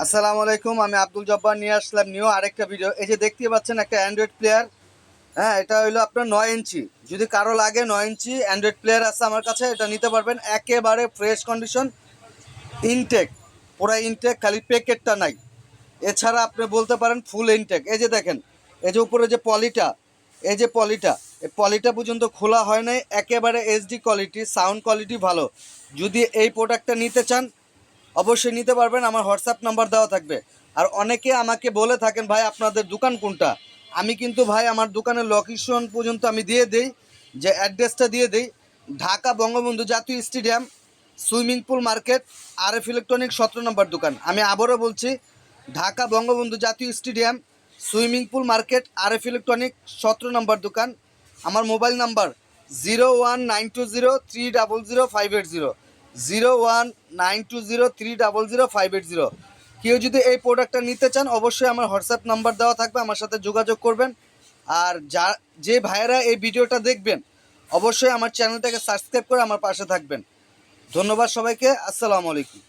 আসসালামু আলাইকুম। আমি আব্দুল জব্বার নিয়ে আসলাম নিউ আরেকটা ভিডিও। এই যে দেখতে পাচ্ছেন একটা অ্যান্ড্রয়েড প্লেয়ার। হ্যাঁ, এটা হইলো আপনার 9 ইঞ্চি। যদি কারো লাগে 9 ইঞ্চি অ্যান্ড্রয়েড প্লেয়ার আছে আমার কাছে, এটা নিতে পারবেন। একেবারে ফ্রেশ কন্ডিশন, ইনটেক, পুরো ইনটেক, খালি প্যাকেটটা নাই। এছাড়া আপনি বলতে পারেন ফুল ইনটেক। এই যে দেখেন, এই যে উপরে যে পলিটা, এই যে পলিটা, এই পলিটা পর্যন্ত খোলা হয় নাই। একেবারে এইচডি কোয়ালিটি, সাউন্ড কোয়ালিটি ভালো। যদি এই প্রোডাক্টটা নিতে চান অবশ্যই নিতে পারবেন। আমার হোয়াটসঅ্যাপ নাম্বার দেওয়া থাকবে। আর অনেকে আমাকে বলে থাকেন, ভাই আপনাদের দোকান কোনটা। আমি কিন্তু ভাই আমার দোকানের লোকেশন পর্যন্ত আমি দিয়ে দিই, যে অ্যাড্রেসটা দিয়ে দিই। ঢাকা বঙ্গবন্ধু জাতীয় stadium, swimming pool market, RF electronic 17 নম্বর দোকান। আমি আবারও বলছি, ঢাকা বঙ্গবন্ধু জাতীয় stadium, swimming pool market, RF electronic 17 নম্বর দোকান। আমার মোবাইল নাম্বার 019203000580, 019203000580। কেউ যদি এই প্রোডাক্টটা নিতে চান অবশ্যই আমার হোয়াটসঅ্যাপ নাম্বার দেওয়া থাকবে, আমার সাথে যোগাযোগ করবেন। আর যে ভাইয়েরা এই ভিডিওটা দেখবেন অবশ্যই আমার চ্যানেলটাকে সাবস্ক্রাইব করে আমার পাশে থাকবেন। ধন্যবাদ সবাইকে। আসসালামু আলাইকুম।